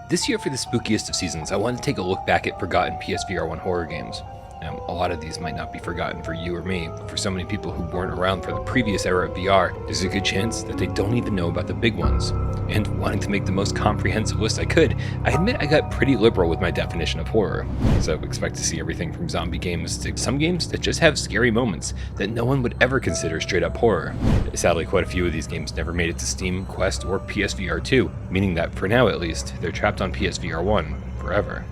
This year for the spookiest of seasons, I wanted to take a look back at forgotten PSVR 1 horror games. Now, a lot of these might not be forgotten for you or me, but for so many people who weren't around for the previous era of VR, there's a good chance that they don't even know about the big ones. And wanting to make the most comprehensive list I could, I admit I got pretty liberal with my definition of horror. So expect to see everything from zombie games to some games that just have scary moments that no one would ever consider straight up horror. Sadly, quite a few of these games never made it to Steam, Quest, or PSVR 2, meaning that for now at least, they're trapped on PSVR 1 forever.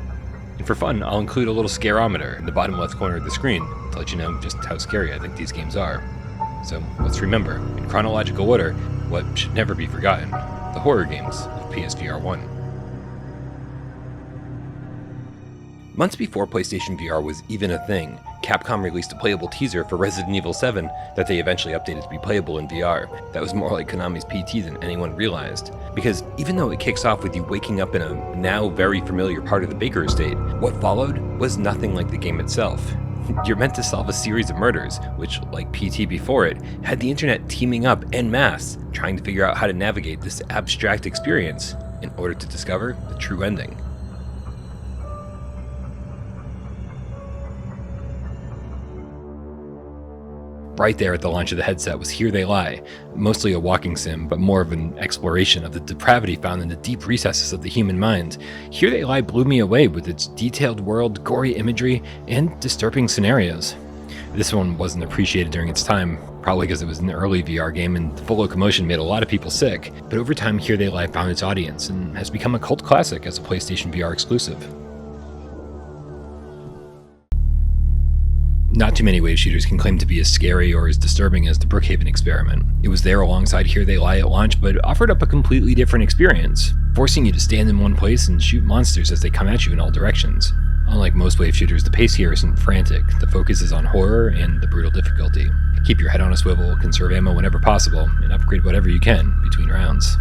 And for fun, I'll include a little scareometer in the bottom left corner of the screen to let you know just how scary I think these games are. So let's remember, in chronological order, what should never be forgotten: the horror games of PSVR 1. Months before PlayStation VR was even a thing, Capcom released a playable teaser for Resident Evil 7 that they eventually updated to be playable in VR. That was more like Konami's PT than anyone realized. Because even though it kicks off with you waking up in a now very familiar part of the Baker estate, what followed was nothing like the game itself. You're meant to solve a series of murders, which, like PT before it, had the internet teaming up en masse, trying to figure out how to navigate this abstract experience in order to discover the true ending. Right there at the launch of the headset was Here They Lie, mostly a walking sim, but more of an exploration of the depravity found in the deep recesses of the human mind. Here They Lie blew me away with its detailed world, gory imagery, and disturbing scenarios. This one wasn't appreciated during its time, probably because it was an early VR game and the full locomotion made a lot of people sick, but over time Here They Lie found its audience and has become a cult classic as a PlayStation VR exclusive. Not too many wave shooters can claim to be as scary or as disturbing as the Brookhaven experiment. It was there alongside Here They Lie at launch, but offered up a completely different experience, forcing you to stand in one place and shoot monsters as they come at you in all directions. Unlike most wave shooters, the pace here isn't frantic. The focus is on horror and the brutal difficulty. Keep your head on a swivel, conserve ammo whenever possible, and upgrade whatever you can between rounds.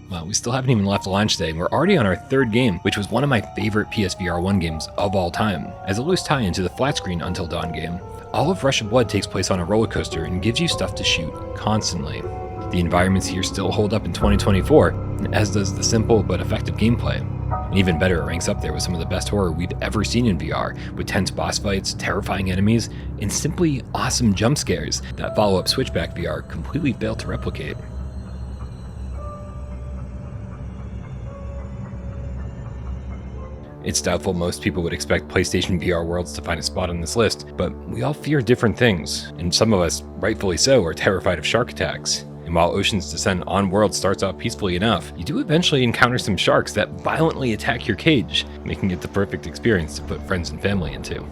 Well, we still haven't even left launch day, and we're already on our third game, which was one of my favorite PSVR 1 games of all time. As a loose tie-in to the flat-screen Until Dawn game, all of Rush of Blood takes place on a roller coaster and gives you stuff to shoot constantly. The environments here still hold up in 2024, as does the simple but effective gameplay. And even better, it ranks up there with some of the best horror we've ever seen in VR, with tense boss fights, terrifying enemies, and simply awesome jump scares that follow-up Switchback VR completely failed to replicate. It's doubtful most people would expect PlayStation VR Worlds to find a spot on this list, but we all fear different things, and some of us, rightfully so, are terrified of shark attacks. And while Ocean's Descent on-world starts off peacefully enough, you do eventually encounter some sharks that violently attack your cage, making it the perfect experience to put friends and family into.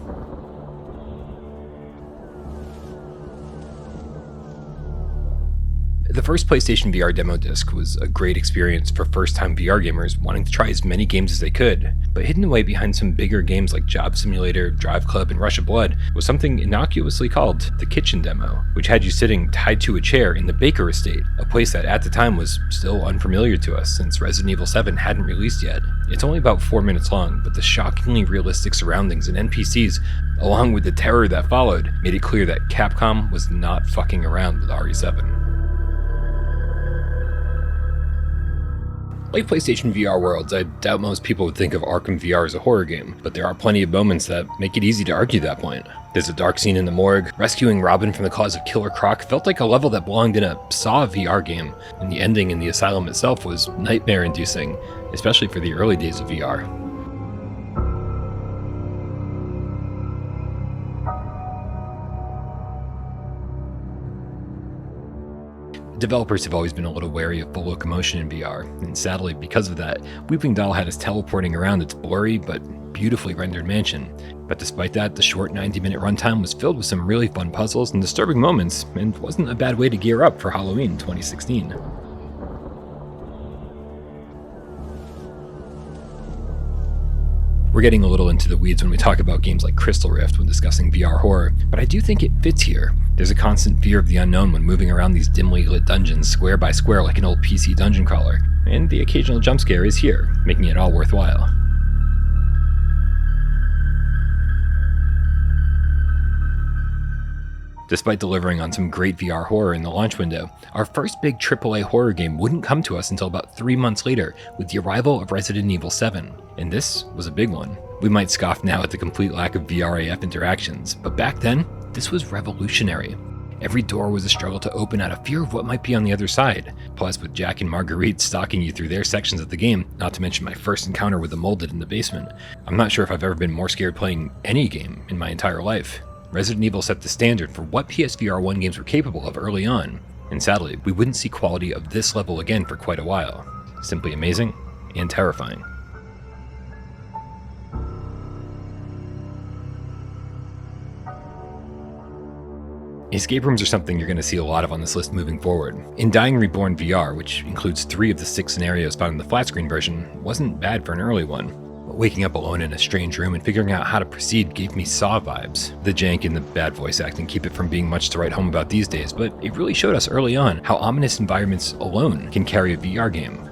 The first PlayStation VR demo disc was a great experience for first-time VR gamers wanting to try as many games as they could, but hidden away behind some bigger games like Job Simulator, Drive Club, and Rush of Blood was something innocuously called the Kitchen Demo, which had you sitting tied to a chair in the Baker estate, a place that at the time was still unfamiliar to us since Resident Evil 7 hadn't released yet. It's only about 4 minutes long, but the shockingly realistic surroundings and NPCs, along with the terror that followed, made it clear that Capcom was not fucking around with RE7. Like PlayStation VR Worlds, I doubt most people would think of Arkham VR as a horror game, but there are plenty of moments that make it easy to argue that point. There's a dark scene in the morgue. Rescuing Robin from the claws of Killer Croc felt like a level that belonged in a Saw VR game, and the ending in the asylum itself was nightmare-inducing, especially for the early days of VR. Developers have always been a little wary of full locomotion in VR, and sadly, because of that, Weeping Doll had us teleporting around its blurry but beautifully rendered mansion. But despite that, the short 90-minute runtime was filled with some really fun puzzles and disturbing moments, and wasn't a bad way to gear up for Halloween 2016. We're getting a little into the weeds when we talk about games like Crystal Rift when discussing VR horror, but I do think it fits here. There's a constant fear of the unknown when moving around these dimly lit dungeons square by square like an old PC dungeon crawler, and the occasional jump scare is here, making it all worthwhile. Despite delivering on some great VR horror in the launch window, our first big AAA horror game wouldn't come to us until about 3 months later with the arrival of Resident Evil 7. And this was a big one. We might scoff now at the complete lack of VRAF interactions, but back then, this was revolutionary. Every door was a struggle to open out of fear of what might be on the other side. Plus, with Jack and Marguerite stalking you through their sections of the game, not to mention my first encounter with the molded in the basement, I'm not sure if I've ever been more scared playing any game in my entire life. Resident Evil set the standard for what PSVR 1 games were capable of early on, and sadly, we wouldn't see quality of this level again for quite a while. Simply amazing and terrifying. Escape rooms are something you're going to see a lot of on this list moving forward. In Dying Reborn VR, which includes 3 of the 6 scenarios found in the flat screen version, wasn't bad for an early one. Waking up alone in a strange room and figuring out how to proceed gave me Saw vibes. The jank and the bad voice acting keep it from being much to write home about these days, but it really showed us early on how ominous environments alone can carry a VR game.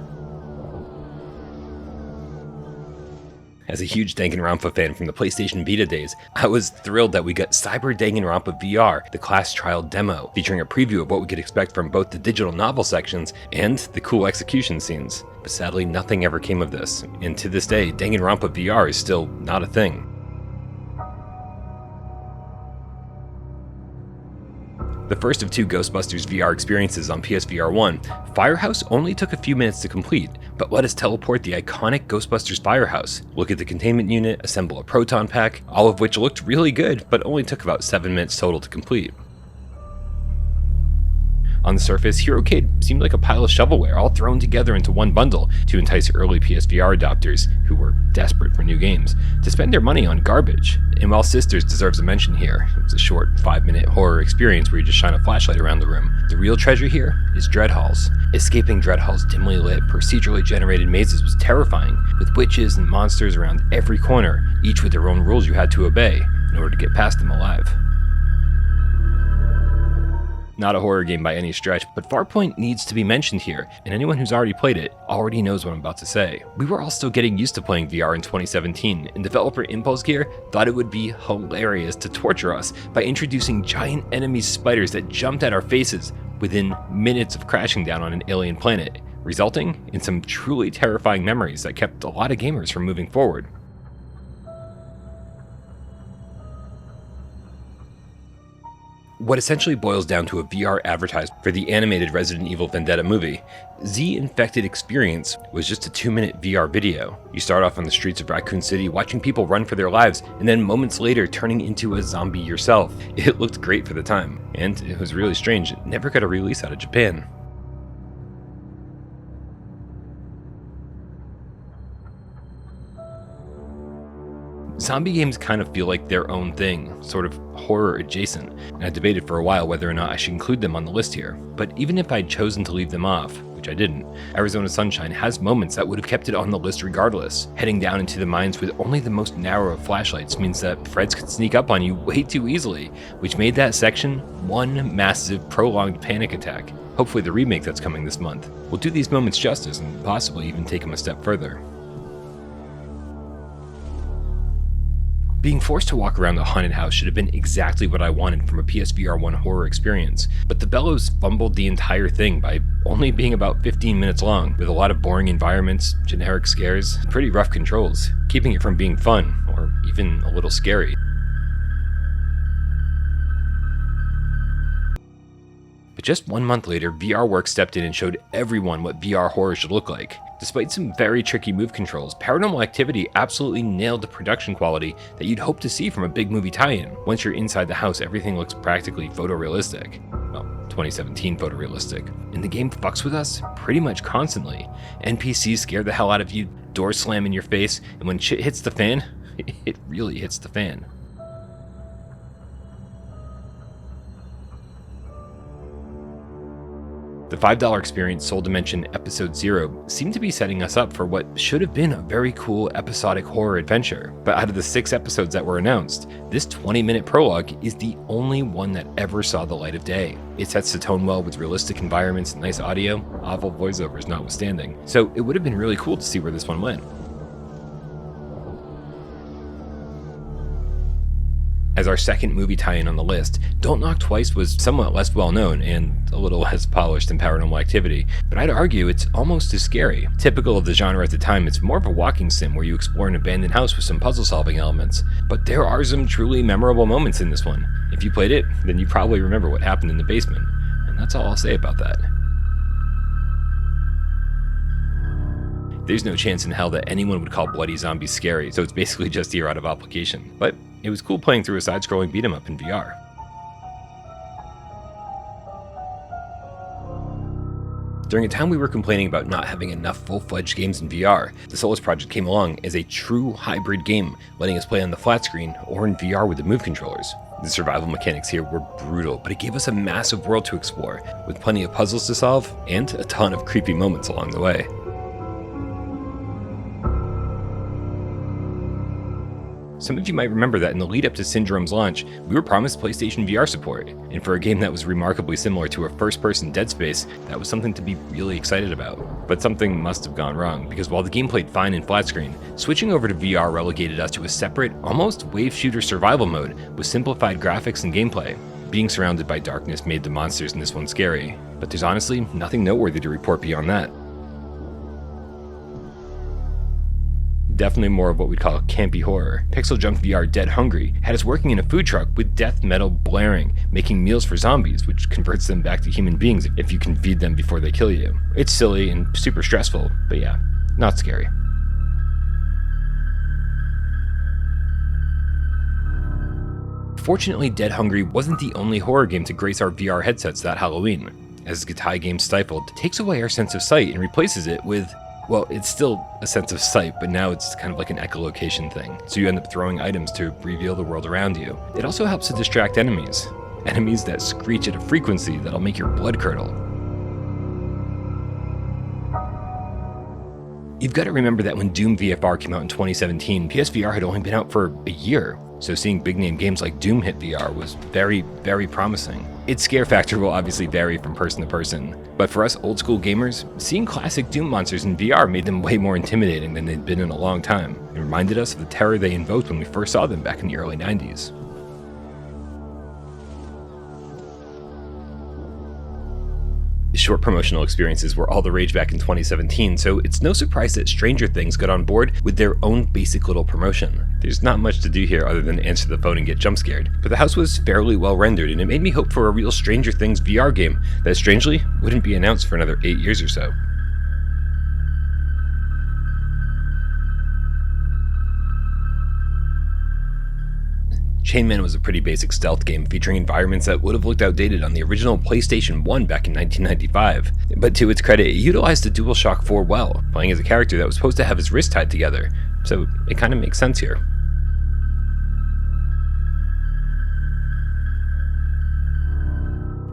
As a huge Danganronpa fan from the PlayStation Vita days, I was thrilled that we got Cyber Danganronpa VR, the class trial demo, featuring a preview of what we could expect from both the digital novel sections and the cool execution scenes. But sadly, nothing ever came of this, and to this day, Danganronpa VR is still not a thing. The first of 2 Ghostbusters VR experiences on PSVR 1, Firehouse only took a few minutes to complete, but let us teleport the iconic Ghostbusters Firehouse, look at the containment unit, assemble a proton pack, all of which looked really good, but only took about 7 minutes total to complete. On the surface, HeroCade seemed like a pile of shovelware all thrown together into one bundle to entice early PSVR adopters, who were desperate for new games, to spend their money on garbage. And while Sisters deserves a mention here, it was a short 5-minute horror experience where you just shine a flashlight around the room, the real treasure here is Dread Halls. Escaping Dread Hall's dimly lit, procedurally generated mazes was terrifying, with witches and monsters around every corner, each with their own rules you had to obey in order to get past them alive. Not a horror game by any stretch, but Farpoint needs to be mentioned here, and anyone who's already played it already knows what I'm about to say. We were all still getting used to playing VR in 2017, and developer Impulse Gear thought it would be hilarious to torture us by introducing giant enemy spiders that jumped at our faces within minutes of crashing down on an alien planet, resulting in some truly terrifying memories that kept a lot of gamers from moving forward. What essentially boils down to a VR advertisement for the animated Resident Evil Vendetta movie, Z-Infected Experience was just a 2-minute VR video. You start off on the streets of Raccoon City watching people run for their lives, and then moments later turning into a zombie yourself. It looked great for the time, and it was really strange, it never got a release out of Japan. Zombie games kind of feel like their own thing, sort of horror adjacent, and I debated for a while whether or not I should include them on the list here. But even if I'd chosen to leave them off, which I didn't, Arizona Sunshine has moments that would have kept it on the list regardless. Heading down into the mines with only the most narrow of flashlights means that Freds could sneak up on you way too easily, which made that section one massive prolonged panic attack. Hopefully the remake that's coming this month will do these moments justice and possibly even take them a step further. Being forced to walk around the haunted house should have been exactly what I wanted from a PSVR 1 horror experience, but the Bellows fumbled the entire thing by only being about 15 minutes long, with a lot of boring environments, generic scares, and pretty rough controls, keeping it from being fun, or even a little scary. But just 1 month later, VRWorks stepped in and showed everyone what VR horror should look like. Despite some very tricky move controls, Paranormal Activity absolutely nailed the production quality that you'd hope to see from a big movie tie-in. Once you're inside the house, everything looks practically photorealistic. Well, 2017 photorealistic. And the game fucks with us pretty much constantly. NPCs scare the hell out of you, doors slam in your face, and when shit hits the fan, it really hits the fan. The $5 experience Soul Dimension Episode 0 seemed to be setting us up for what should have been a very cool episodic horror adventure. But out of the 6 episodes that were announced, this 20-minute prologue is the only one that ever saw the light of day. It sets the tone well with realistic environments and nice audio, awful voiceovers notwithstanding. So it would have been really cool to see where this one went. As our second movie tie-in on the list, Don't Knock Twice was somewhat less well-known and a little less polished than Paranormal Activity, but I'd argue it's almost as scary. Typical of the genre at the time, it's more of a walking sim where you explore an abandoned house with some puzzle-solving elements, but there are some truly memorable moments in this one. If you played it, then you probably remember what happened in the basement, and that's all I'll say about that. There's no chance in hell that anyone would call Bloody Zombies scary, so it's basically just here out of obligation. But it was cool playing through a side-scrolling beat-em-up in VR. During a time we were complaining about not having enough full-fledged games in VR, the Solus Project came along as a true hybrid game, letting us play on the flat screen or in VR with the Move controllers. The survival mechanics here were brutal, but it gave us a massive world to explore, with plenty of puzzles to solve and a ton of creepy moments along the way. Some of you might remember that in the lead up to Syndrome's launch, we were promised PlayStation VR support, and for a game that was remarkably similar to a first-person Dead Space, that was something to be really excited about. But something must have gone wrong, because while the game played fine in flat screen, switching over to VR relegated us to a separate, almost wave shooter survival mode with simplified graphics and gameplay. Being surrounded by darkness made the monsters in this one scary, but there's honestly nothing noteworthy to report beyond that. Definitely more of what we'd call campy horror. Pixel Junk VR Dead Hungry had us working in a food truck with death metal blaring, making meals for zombies, which converts them back to human beings if you can feed them before they kill you. It's silly and super stressful, but yeah, not scary. Fortunately, Dead Hungry wasn't the only horror game to grace our VR headsets that Halloween, as the Gatai game Stifled takes away our sense of sight and replaces it with, well, it's still a sense of sight, but now it's kind of like an echolocation thing, so you end up throwing items to reveal the world around you. It also helps to distract enemies that screech at a frequency that'll make your blood curdle. You've got to remember that when Doom VFR came out in 2017, PSVR had only been out for a year, so seeing big-name games like Doom hit VR was very, very promising. Its scare factor will obviously vary from person to person, but for us old-school gamers, seeing classic Doom monsters in VR made them way more intimidating than they'd been in a long time. It reminded us of the terror they invoked when we first saw them back in the early 90s. Short promotional experiences were all the rage back in 2017, so it's no surprise that Stranger Things got on board with their own basic little promotion. There's not much to do here other than answer the phone and get jump scared, but the house was fairly well rendered and it made me hope for a real Stranger Things VR game that strangely wouldn't be announced for another 8 years or so. Chain Man was a pretty basic stealth game featuring environments that would have looked outdated on the original PlayStation 1 back in 1995. But to its credit, it utilized the DualShock 4 well, playing as a character that was supposed to have his wrist tied together, so it kind of makes sense here.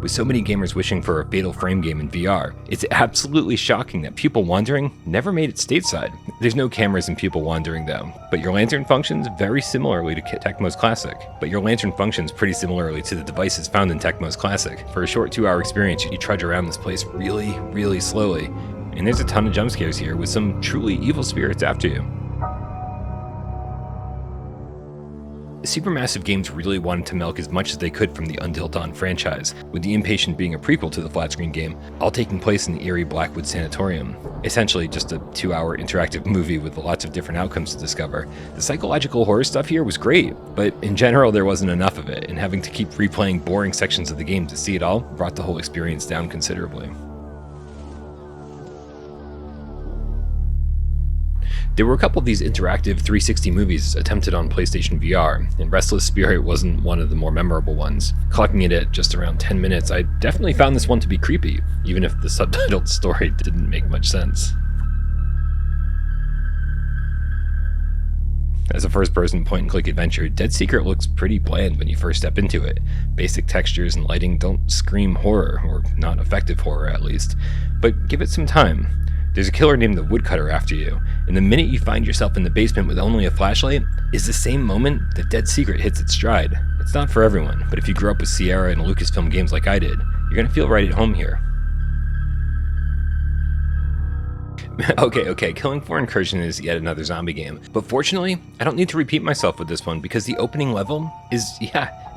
With so many gamers wishing for a Fatal Frame game in VR, it's absolutely shocking that Pupil Wandering never made it stateside. There's no cameras in Pupil Wandering though, but your lantern functions very similarly to Tecmo's Classic. pretty similarly to the devices found in Tecmo's Classic. For a short 2-hour experience, you trudge around this place really, really slowly, and there's a ton of jump scares here with some truly evil spirits after you. Supermassive Games really wanted to milk as much as they could from the Until Dawn franchise, with The Impatient being a prequel to the flat-screen game, all taking place in the eerie Blackwood Sanatorium. Essentially just a 2-hour interactive movie with lots of different outcomes to discover. The psychological horror stuff here was great, but in general there wasn't enough of it, and having to keep replaying boring sections of the game to see it all brought the whole experience down considerably. There were a couple of these interactive 360 movies attempted on PlayStation VR, and Restless Spirit wasn't one of the more memorable ones. Clocking it at just around 10 minutes, I definitely found this one to be creepy, even if the subtitled story didn't make much sense. As a first-person point-and-click adventure, Dead Secret looks pretty bland when you first step into it. Basic textures and lighting don't scream horror, or not effective horror at least, but give it some time. There's a killer named the Woodcutter after you, and the minute you find yourself in the basement with only a flashlight is the same moment that Dead Secret hits its stride. It's not for everyone, but if you grew up with Sierra and Lucasfilm games like I did, you're gonna feel right at home here. Okay, Killing Floor Incursion is yet another zombie game, but fortunately, I don't need to repeat myself with this one because the opening level is,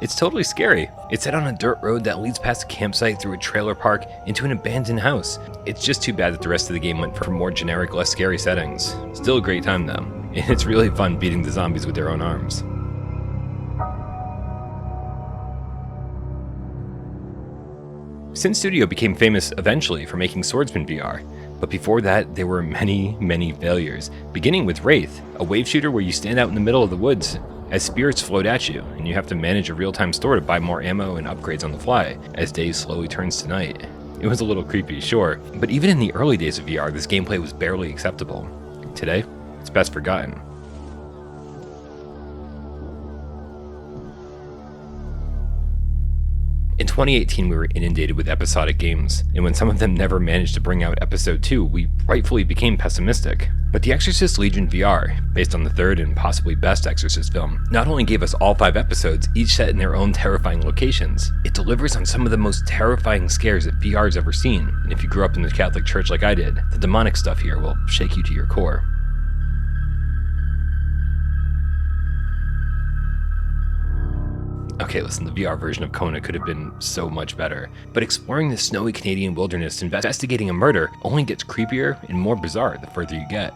it's totally scary. It's set on a dirt road that leads past a campsite through a trailer park into an abandoned house. It's just too bad that the rest of the game went for more generic, less scary settings. Still a great time though, and it's really fun beating the zombies with their own arms. Sin Studio became famous eventually for making Swordsman VR, but before that there were many failures, beginning with Wraith, a wave shooter where you stand out in the middle of the woods as spirits float at you, and you have to manage a real-time store to buy more ammo and upgrades on the fly as day slowly turns to night. It was a little creepy, sure, but even in the early days of VR, this gameplay was barely acceptable. Today, it's best forgotten. In 2018, we were inundated with episodic games, and when some of them never managed to bring out Episode 2, we rightfully became pessimistic. But The Exorcist Legion VR, based on the third and possibly best Exorcist film, not only gave us all 5 episodes, each set in their own terrifying locations, it delivers on some of the most terrifying scares that VR's ever seen, and if you grew up in the Catholic Church like I did, the demonic stuff here will shake you to your core. Okay, listen, the VR version of Kona could have been so much better, but exploring the snowy Canadian wilderness and investigating a murder only gets creepier and more bizarre the further you get.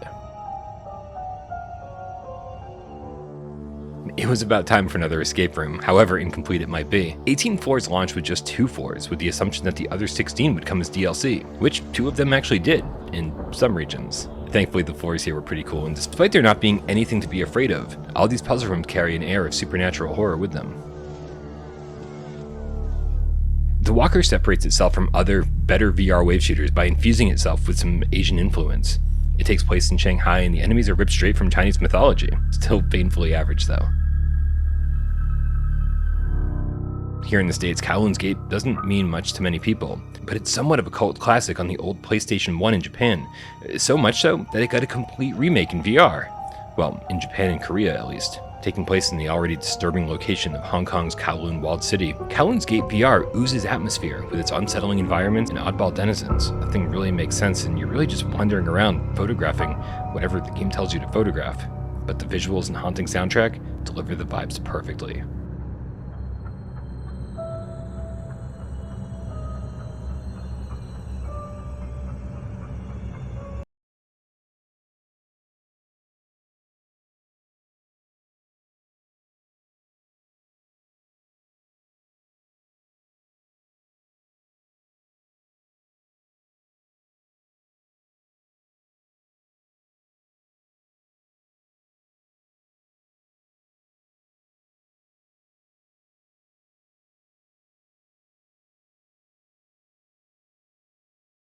It was about time for another escape room, however incomplete it might be. 18 floors launched with just 2 floors, with the assumption that the other 16 would come as DLC, which 2 of them actually did, in some regions. Thankfully, the floors here were pretty cool, and despite there not being anything to be afraid of, all these puzzle rooms carry an air of supernatural horror with them. The Walker separates itself from other, better VR wave shooters by infusing itself with some Asian influence. It takes place in Shanghai, and the enemies are ripped straight from Chinese mythology. Still painfully average, though. Here in the States, Kowloon's Gate doesn't mean much to many people, but it's somewhat of a cult classic on the old PlayStation 1 in Japan. So much so that it got a complete remake in VR. Well, in Japan and Korea at least. Taking place in the already disturbing location of Hong Kong's Kowloon walled city, Kowloon's Gate VR oozes atmosphere with its unsettling environment and oddball denizens. Nothing really makes sense, and you're really just wandering around photographing whatever the game tells you to photograph. But the visuals and haunting soundtrack deliver the vibes perfectly.